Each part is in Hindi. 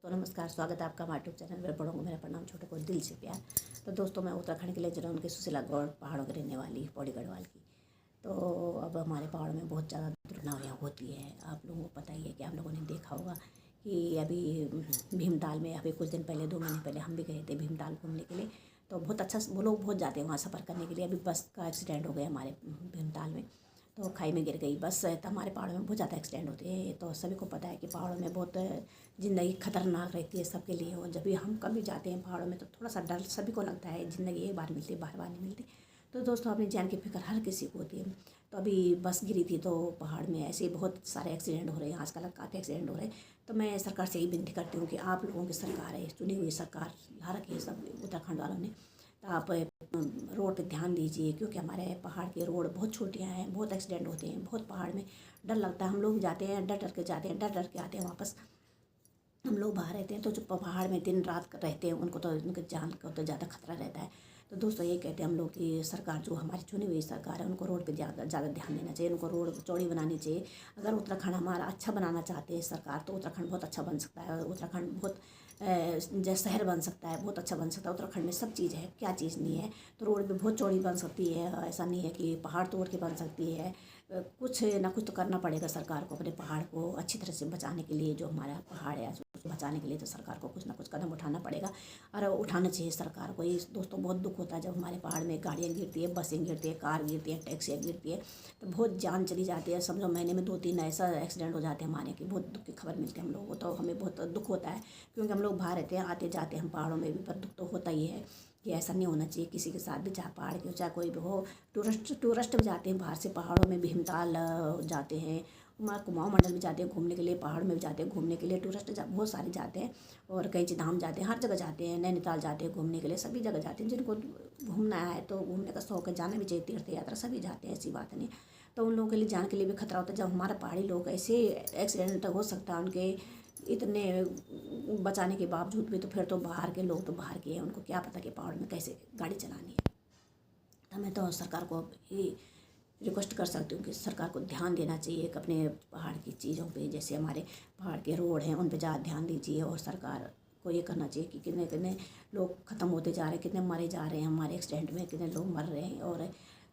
तो नमस्कार, स्वागत है आपका हमारे यूट्यूब चैनल में। बड़ों को मेरा प्रणाम, छोटों को दिल से प्यार। तो दोस्तों, मैं उत्तराखंड के लिए जलौन के सुशीलागढ़ पहाड़ों की रहने वाली पौड़ी गढ़वाल की। तो अब हमारे पहाड़ों में बहुत ज़्यादा दुर्घटनाएँ होती है। आप लोगों को पता ही है कि आप लोगों ने देखा होगा कि अभी भीमताल में अभी कुछ दिन पहले 2 महीने पहले हम भी गए थे भीमताल घूमने के लिए। तो बहुत अच्छा, वो लोग बहुत जाते हैं वहाँ सफ़र करने के लिए। अभी बस का एक्सीडेंट हो गया हमारे भीमताल में, तो खाई में गिर गई बस। तो हमारे पहाड़ों में बहुत ज़्यादा एक्सीडेंट होते हैं। तो सभी को पता है कि पहाड़ों में बहुत ज़िंदगी खतरनाक रहती है सबके लिए। और जब भी हम कभी जाते हैं पहाड़ों में तो थोड़ा सा डर सभी को लगता है। ज़िंदगी एक बार मिलती है, बार बार नहीं मिलती। तो दोस्तों, अपनी जान की फिक्र हर किसी को होती है। तो अभी बस गिरी थी, तो पहाड़ में ऐसे बहुत सारे एक्सीडेंट हो रहे हैं आजकल, काफ़ी एक्सीडेंट हो रहे हैं। तो मैं सरकार से यही विनती करती हूँ कि आप लोगों की सरकार है, चुनी हुई सरकार ला रखी है सब उत्तराखंड वालों ने। तो आप रोड पे ध्यान दीजिए, क्योंकि हमारे पहाड़ के रोड बहुत छोटियाँ हैं, बहुत एक्सीडेंट होते हैं, बहुत पहाड़ में डर लगता है। हम लोग जाते हैं डर डर के जाते हैं, डर डर के आते हैं वापस। हम लोग बाहर रहते हैं तो जो पहाड़ में दिन रात रहते हैं उनको तो उनके जान का तो ज़्यादा खतरा रहता है। तो दोस्तों, ये कहते हैं हम लोग कि सरकार जो हमारी चुनी हुई सरकार है उनको रोड पे ज़्यादा ध्यान देना चाहिए, उनको रोड चौड़ी बनानी चाहिए। अगर उत्तराखंड हमारा अच्छा बनाना चाहते हैं सरकार, तो उत्तराखंड बहुत अच्छा बन सकता है। उत्तराखंड बहुत जैसे शहर बन सकता है, बहुत अच्छा बन सकता है। उत्तराखंड में सब चीज़ है, क्या चीज़ नहीं है। तो रोड भी बहुत चौड़ी बन सकती है, ऐसा नहीं है कि पहाड़ तोड़ के बन सकती है। कुछ ना कुछ तो करना पड़ेगा सरकार को अपने पहाड़ को अच्छी तरह से बचाने के लिए। जो हमारा पहाड़ है उसको बचाने के लिए तो सरकार को कुछ ना कुछ कदम उठाना पड़ेगा, और उठाना चाहिए सरकार को। ये दोस्तों बहुत दुख होता है जब हमारे पहाड़ में गाड़ियाँ गिरती है, बसें गिरती है, कार गिरती है, टैक्सियाँ गिरती है, तो बहुत जान चली जाती है। समझो महीने में 2-3 ऐसा एक्सीडेंट हो जाते हैं हमारे की, बहुत दुख की खबर मिलती है हम लोगों को। तो हमें बहुत दुख होता है, क्योंकि हम लोग बाहर रहते हैं, आते जाते हैं हम पहाड़ों में भी, पर दुख तो होता ही है कि ऐसा नहीं होना चाहिए किसी के साथ भी, चाहे पहाड़ के हो चाहे कोई भी हो। टूरिस्ट भी जाते हैं बाहर से पहाड़ों में, भीमताल जाते हैं, कुमाऊं मंडल में जाते हैं घूमने के लिए, पहाड़ में भी जाते हैं घूमने के लिए। टूरिस्ट बहुत सारे जाते हैं, और कैंची धाम जाते हैं, हर जगह जाते हैं, नैनीताल जाते हैं घूमने के लिए, सभी जगह जाते हैं। जिनको घूमना है तो घूमने का शौक है, जाना भी चाहिए, तीर्थ यात्रा सभी जाते हैं, ऐसी बात नहीं। तो उन लोगों के लिए जान के लिए भी खतरा होता है। जब हमारे पहाड़ी लोग ऐसे एक्सीडेंट हो सकता है उनके, इतने बचाने के बावजूद भी, तो फिर तो बाहर के लोग तो बाहर के हैं, उनको क्या पता कि पहाड़ में कैसे गाड़ी चलानी है। तो मैं तो सरकार को ये रिक्वेस्ट कर सकती हूँ कि सरकार को ध्यान देना चाहिए कि अपने पहाड़ की चीज़ों पे, जैसे हमारे पहाड़ के रोड हैं उन पे ज़्यादा ध्यान दीजिए। और सरकार को ये करना चाहिए कि कितने कितने लोग ख़त्म होते जा रहे हैं, कितने मरे जा रहे हैं हमारे एक्सीडेंट में, कितने लोग मर रहे हैं। और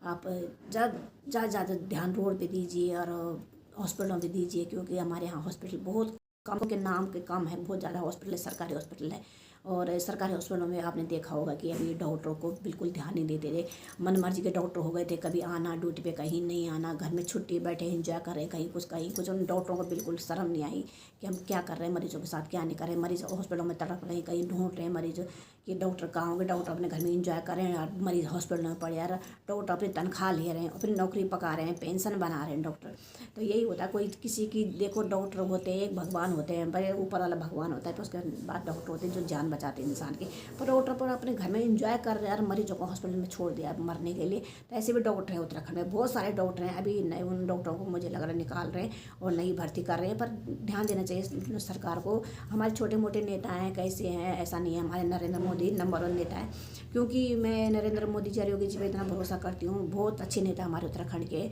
आप ज़्यादा ध्यान रोड पे दीजिए, और हॉस्पिटलों पे दीजिए, क्योंकि हमारे यहाँ हॉस्पिटल बहुत कम के नाम के कम है, बहुत ज़्यादा हॉस्पिटल है, सरकारी हॉस्पिटल है। और सरकारी हॉस्पिटलों में आपने देखा होगा कि अभी डॉक्टरों को बिल्कुल ध्यान नहीं देते थे। मन मर्जी के डॉक्टर हो गए थे, कभी आना ड्यूटी पे, कहीं नहीं आना, घर में छुट्टी बैठे एंजॉय कर रहे हैं, कहीं कुछ। उन डॉक्टरों को बिल्कुल शर्म नहीं आई कि हम क्या कर रहे हैं मरीजों के साथ, क्या नहीं कर रहे हैं। मरीज हॉस्पिटलों में तड़प रहे हैं, कहीं ढूंढ रहे हैं मरीज कि डॉक्टर कहाँ होंगे। डॉक्टर अपने घर में इंजॉय कर रहे हैं और मरीज हॉस्पिटल में पड़े। यार, डॉक्टर अपनी तनख्वाह ले रहे हैं, अपनी नौकरी पका रहे हैं, पेंशन बना रहे हैं डॉक्टर। तो यही होता है, कोई किसी की देखो, डॉक्टर होते हैं एक भगवान होते हैं, बड़े ऊपर वाला भगवान होता है, फिर उसके बाद डॉक्टर होते हैं जो जान बचाते हैं इंसान की। पर डॉक्टर पर अपने घर में इंजॉय कर रहे हैं और मरीजों को हॉस्पिटल में छोड़ दिया मरने के लिए। तो ऐसे भी डॉक्टर हैं उत्तराखंड में, बहुत सारे डॉक्टर हैं। अभी नए उन डॉक्टरों को मुझे लग रहा है निकाल रहे हैं और नई भर्ती कर रहे हैं। पर ध्यान देना चाहिए सरकार को। हमारे छोटे मोटे नेता हैं, कैसे हैं ऐसा नहीं है, हमारे नरेंद्र मोदी नंबर 1 नेता है। क्योंकि मैं नरेंद्र मोदी जी और योगी जी पर इतना भरोसा करती हूँ, बहुत अच्छे नेता हमारे उत्तराखंड के।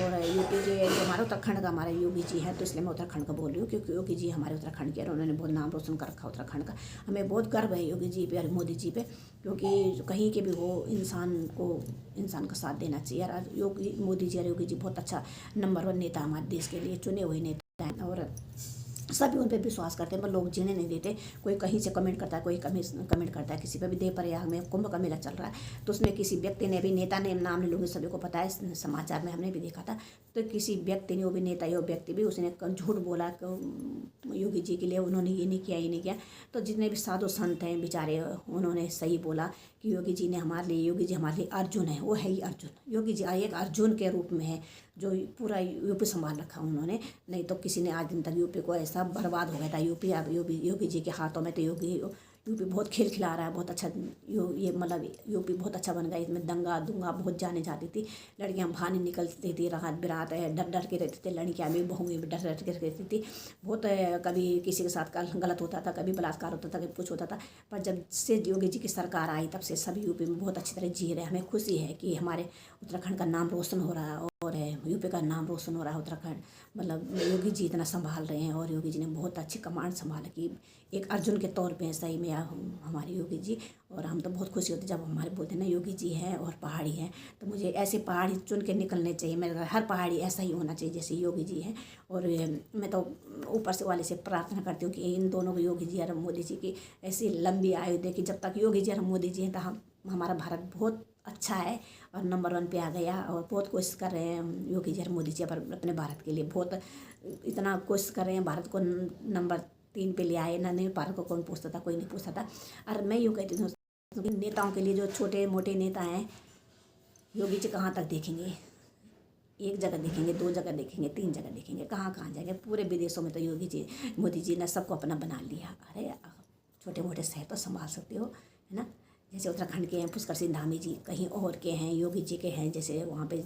और यूपी के जो हमारे उत्तराखंड का हमारे योगी जी हैं, तो इसलिए मैं उत्तराखंड का बोल रही हूँ, क्योंकि योगी जी हमारे उत्तराखंड के और उन्होंने बहुत नाम रोशन कर रखा उत्तराखंड का। हमें बहुत गर्व है योगी जी पे और मोदी जी पे, क्योंकि कहीं के भी हो, इंसान का साथ देना चाहिए। और योगी मोदी जी और योगी जी बहुत अच्छा नंबर 1 नेता हमारे देश के लिए, चुने हुए नेता हैं। और सभी उन पर विश्वास करते हैं, पर लोग जीने नहीं देते। कोई कहीं से कमेंट करता है, कोई कमेंट करता है किसी पर भी। देवप्रयाग में कुंभ का मेला चल रहा है, तो उसमें किसी व्यक्ति ने, भी नेता ने, नाम ले लूँगी, सभी को पता है, समाचार में हमने भी देखा था। तो किसी व्यक्ति ने, वो भी नेता या व्यक्ति भी, उसने झूठ बोला योगी जी के लिए, उन्होंने ये नहीं किया, ये नहीं किया। तो जितने भी साधु संत हैं बेचारे, उन्होंने सही बोला कि योगी जी ने हमारे लिए, योगी जी हमारे लिए अर्जुन है, वो है ही अर्जुन। योगी जी एक अर्जुन के रूप में है, जो पूरा यूपी संभाल रखा उन्होंने। नहीं तो किसी ने आज दिन तक यूपी को, ऐसा बर्बाद हो गया था यूपी। अब योगी जी के हाथों में तो यूपी बहुत खेल खिला रहा है, बहुत अच्छा। ये मतलब यूपी बहुत अच्छा बन गया। इसमें दंगा दुंगा बहुत जाने जाती थी, लड़कियां बाहर नहीं निकलती थी, रात बिरात डर डर के रहती थी, लड़कियां भी बहू भी डर डर के रहती थी बहुत। कभी किसी के साथ गलत होता था, कभी बलात्कार होता था, कभी कुछ होता था। पर जब से योगी जी की सरकार आई, तब से सभी यूपी में बहुत अच्छी तरह जी रहे हैं। हमें खुशी है कि हमारे उत्तराखंड का नाम रोशन हो रहा है। और है यूपी का नाम रोशन हो रहा है, उत्तराखंड मतलब योगी जी इतना संभाल रहे हैं। और योगी जी ने बहुत अच्छी कमांड संभाला कि एक अर्जुन के तौर पे सही में हमारे योगी जी। और हम तो बहुत खुशी होती जब हमारे बोलते हैं ना योगी जी हैं और पहाड़ी हैं, तो मुझे ऐसे पहाड़ी चुन के निकलने चाहिए। मेरा हर पहाड़ी ऐसा ही होना चाहिए जैसे योगी जी हैं। और मैं तो ऊपर से वाले से प्रार्थना करती हूँ कि इन दोनों को योगी जी और मोदी जी की ऐसी लंबी आयु दे कि जब तक योगी जी और मोदी जी हैं तो हमारा भारत बहुत अच्छा है और नंबर 1 पे आ गया। और बहुत कोशिश कर रहे हैं योगी जी और मोदी जी पर अपने भारत के लिए बहुत इतना कोशिश कर रहे हैं भारत को नंबर 3 पे ले आए ना। नहीं भारत को कौन पूछता था, कोई नहीं पूछता था। और मैं यूँ कहती हूँ नेताओं के लिए जो छोटे मोटे नेता हैं योगी जी कहाँ तक देखेंगे, एक जगह देखेंगे, 2 जगह देखेंगे, 3 जगह देखेंगे, कहाँ कहाँ जाएंगे। पूरे विदेशों में तो योगी जी मोदी जी ने सबको अपना बना लिया। अरे छोटे मोटे शहर तो संभाल सकते हो है ना। जैसे उत्तराखंड के हैं पुष्कर सिंह धामी जी, कहीं और के हैं योगी जी के हैं। जैसे वहाँ पे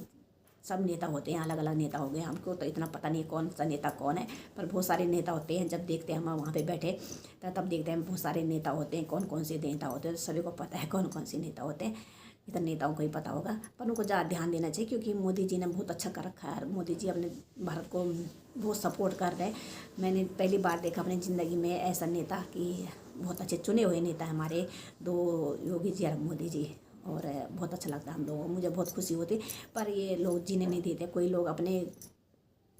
सब नेता होते हैं, अलग अलग नेता हो गए। हमको तो इतना पता नहीं कौन सा नेता कौन है, पर बहुत सारे नेता होते हैं। जब देखते हैं हम वहाँ पे बैठे तब देखते हैं बहुत सारे नेता होते हैं। कौन कौन से नेता होते हैं सभी को पता है कौन कौन से नेता होते हैं। इतना नेताओं को ही पता होगा, पर उनको ज़्यादा ध्यान देना चाहिए क्योंकि मोदी जी ने बहुत अच्छा कर रखा है। मोदी जी अपने भारत को बहुत सपोर्ट कर रहे हैं। मैंने पहली बार देखा अपनी ज़िंदगी में ऐसा नेता कि बहुत अच्छे चुने हुए नेता हमारे 2 योगी जी और मोदी जी। और बहुत अच्छा लगता है हम लोगों को, मुझे बहुत खुशी होती। पर ये लोग जीने नहीं देते। कोई लोग अपने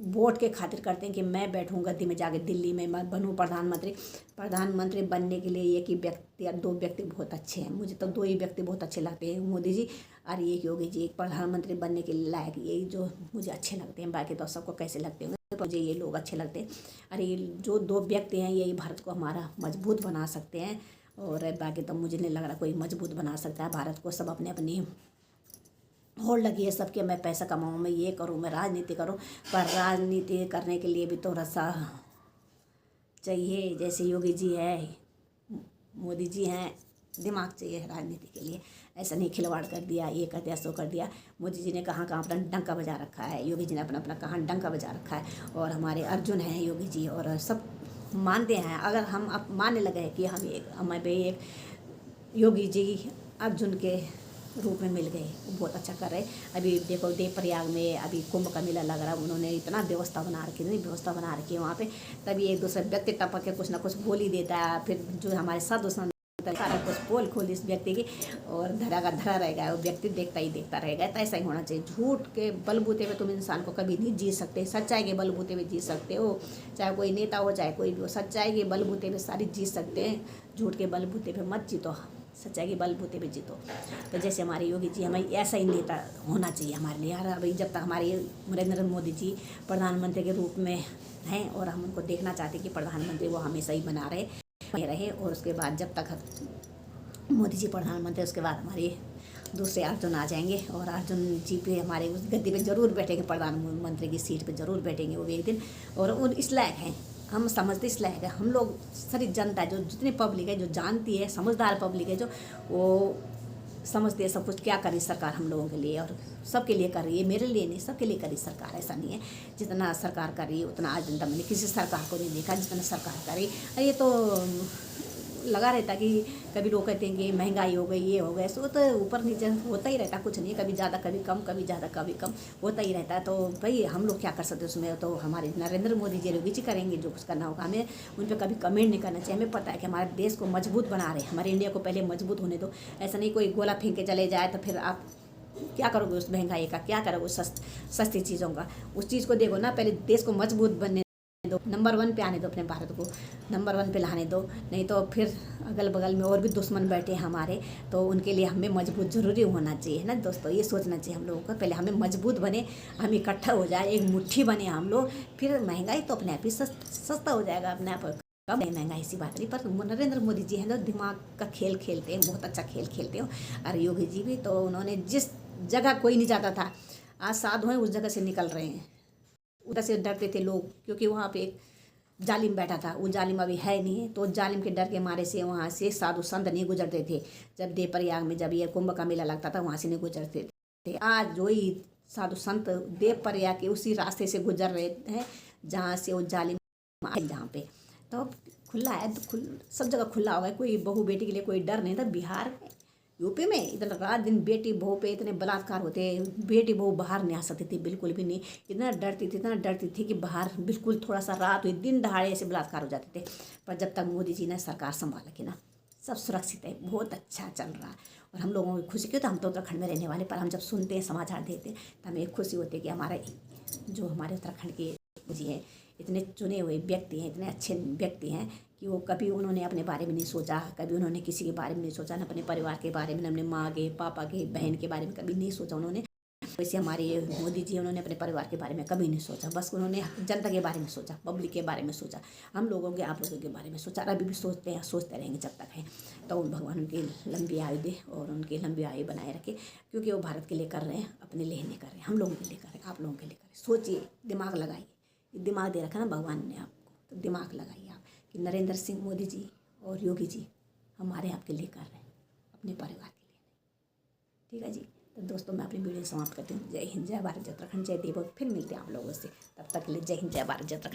वोट के खातिर करते हैं कि मैं बैठूँ गद्दी में जाके दिल्ली में मैं बनूँ प्रधानमंत्री। प्रधानमंत्री बनने के लिए एक ही व्यक्ति या 2 व्यक्ति बहुत अच्छे हैं। मुझे तो 2 ही व्यक्ति बहुत अच्छे लगते हैं, मोदी जी और एक योगी जी। एक प्रधानमंत्री बनने के लायक यही जो मुझे अच्छे लगते हैं। बाकी तो सबको कैसे लगते होंगे, मुझे ये लोग अच्छे लगते हैं। और ये जो 2 व्यक्ति हैं यही भारत को हमारा मजबूत बना सकते हैं। और बाकी तो मुझे नहीं लग रहा कोई मजबूत बना सकता है भारत को। सब अपने अपनी होड़ लगी है सबके, मैं पैसा कमाऊँ, मैं ये करूँ, मैं राजनीति करूँ। पर राजनीति करने के लिए भी तो रसा चाहिए। जैसे योगी जी है, मोदी जी हैं, दिमाग चाहिए राजनीति के लिए। ऐसा नहीं खिलवाड़ कर दिया, ये कर दिया, सो कर दिया। मोदी जी ने कहाँ कहाँ अपना डंका बजा रखा है, योगी जी ने अपना अपना कहाँ डंका बजा रखा है। और हमारे अर्जुन हैं योगी जी और सब मानते हैं। अगर हम अब मानने लगे कि हमें एक योगी जी अर्जुन के रूप में मिल गए, वो बहुत अच्छा कर रहे। अभी देखो देवप्रयाग में अभी कुंभ का मेला लग रहा है, उन्होंने इतना व्यवस्था बना रखी है, व्यवस्था बना रखी है वहाँ पे। तभी एक दूसरे व्यक्ति टपक के कुछ ना कुछ बोल ही देता है। फिर जो हमारे साधु संत सारा कुछ पोल खोल इस व्यक्ति की और धरा का धरा रहेगा, वो व्यक्ति देखता ही देखता रहेगा। तो ऐसा ही होना चाहिए। झूठ के बलबूते पे तुम इंसान को कभी नहीं जीत सकते, सच्चाई के बलबूते पे जीत सकते हो। चाहे कोई नेता हो चाहे कोई भी हो, सच्चाई के बलबूते पे सारी जीत सकते हैं। झूठ के बलबूते पे मत जीतो, सच्चाई के बलबूते पे जीतो। तो जैसे हमारे योगी जी, हमें ऐसा ही नेता होना चाहिए हमारे लिए। यार अभी जब तक हमारे नरेंद्र मोदी जी प्रधानमंत्री के रूप में हैं और हम उनको देखना चाहते हैं कि प्रधानमंत्री वो हमेशा ही बना रहे। और उसके बाद जब तक मोदी जी प्रधानमंत्री, उसके बाद हमारे दूसरे अर्जुन आ जाएंगे और अर्जुन जी पे हमारे उस गद्दी पे ज़रूर बैठेंगे, प्रधानमंत्री की सीट पे ज़रूर बैठेंगे वो एक दिन। और उन इस लायक हैं, हम समझते इस लायक है। हम लोग सारी जनता जो जितनी पब्लिक है जो जानती है, समझदार पब्लिक है जो, वो समझते हैं सब कुछ। क्या करी सरकार हम लोगों के लिए और सबके लिए कर रही है, मेरे लिए नहीं सबके लिए करी सरकार। ऐसा नहीं है जितना सरकार कर रही है उतना आज जनता मैंने किसी सरकार को नहीं देखा जितना सरकार कर रही है। ये तो लगा रहता कि कभी लोग कहते हैं कि महंगाई हो गई, ये हो गया, सो तो ऊपर नीचे होता ही रहता, कुछ नहीं, कभी ज़्यादा कभी कम, कभी ज़्यादा कभी कम होता ही रहता है। तो भाई हम लोग क्या कर सकते उसमें, तो हमारे नरेंद्र मोदी जी योगी जी करेंगे जो कुछ करना होगा। हमें उन पर कभी कमेंट नहीं करना चाहिए। हमें पता है कि हमारे देश को मजबूत बना रहे, हमारे इंडिया को पहले मजबूत होने दो। ऐसा नहीं कोई गोला फेंक के चले जाए तो फिर आप क्या करोगे उस महंगाई का, क्या करोगे सस्ती चीज़ों का। उस चीज़ को देखो ना, पहले देश को मजबूत बनने दो, नंबर 1 पे आने दो, अपने भारत को नंबर 1 पे लाने दो। नहीं तो फिर अगल बगल में और भी दुश्मन बैठे हैं हमारे, तो उनके लिए हमें मजबूत ज़रूरी होना चाहिए, है ना दोस्तों। ये सोचना चाहिए हम लोगों को, पहले हमें मजबूत बने, हम इकट्ठा हो जाए, एक मुट्ठी बने हम लोग, फिर महंगाई तो अपने आप ही सस्ता हो जाएगा अपने आप। कम नहीं महंगाई सी बात नहीं। पर नरेंद्र मोदी जी हैं जो दिमाग का खेल खेलते हैं, बहुत अच्छा खेल खेलते हो। और योगी जी भी, तो उन्होंने जिस जगह कोई नहीं जाता था, आज साधु हैं उस जगह से निकल रहे हैं। उधर से डरते थे लोग क्योंकि वहाँ पे एक जालिम बैठा था, वो जालिम अभी है नहीं, तो जालिम के डर के मारे से वहाँ से साधु संत नहीं गुजरते थे। जब देवप्रयाग में जब ये कुंभ का मेला लगता था वहाँ से नहीं गुजरते थे। आज वही साधु संत देवप्रयाग के उसी रास्ते से गुजर रहे हैं जहाँ से वो जालिम जहाँ पे। तो खुला है, तो सब जगह खुला होगा, कोई बहू बेटी के लिए कोई डर नहीं था। बिहार में यूपी में इतना रात दिन बेटी बहू पे इतने बलात्कार होते, बेटी बहू बाहर नहीं आ सकती थी बिल्कुल भी नहीं, इतना डरती थी कि बाहर बिल्कुल थोड़ा सा रात हुई दिन दहाड़े ऐसे बलात्कार हो जाते थे। पर जब तक मोदी जी ने सरकार संभाला कि ना सब सुरक्षित है, बहुत अच्छा चल रहा है और हम लोगों की खुशी क्यों, तो हम तो उत्तराखंड में रहने वाले, पर हम जब सुनते हैं समाचार देते हैं तो हमें एक खुशी होती है कि हमारे जो हमारे उत्तराखंड के जी हैं इतने चुने हुए व्यक्ति हैं, इतने अच्छे व्यक्ति हैं कि वो कभी उन्होंने अपने बारे में नहीं सोचा, कभी उन्होंने किसी के बारे में नहीं सोचा, न अपने परिवार के बारे में, न अपने माँ के पापा के बहन के बारे में कभी नहीं सोचा उन्होंने। वैसे हमारे मोदी जी उन्होंने अपने परिवार के बारे में कभी नहीं सोचा, बस उन्होंने जनता के बारे में सोचा, पब्लिक के बारे में सोचा, हम लोगों के आप लोगों के बारे में सोचा। अभी भी सोचते हैं, सोचते रहेंगे जब तक हैं। तो भगवान उनकी लंबी आयु दे और उनकी लंबी आयु बनाए रखे, क्योंकि वो भारत के लिए कर रहे हैं, अपने लिए नहीं कर रहे हैं, हम लोगों के लिए कर रहे हैं, आप लोगों के लिए कर रहे हैं। सोचिए, दिमाग लगाइए, दिमाग दे रखा ना भगवान ने आपको, तो दिमाग लगाइए आप कि नरेंद्र सिंह मोदी जी और योगी जी हमारे आपके लिए कर रहे हैं, अपने परिवार के लिए। ठीक है जी, तो दोस्तों मैं अपनी वीडियो समाप्त करती हूँ। जय हिंद, जय भारत, जय उत्तराखंड, जय देव। फिर मिलते हैं आप लोगों से, तब तक के लिए जय हिंद, जय भारत, जय उत्तराखंड।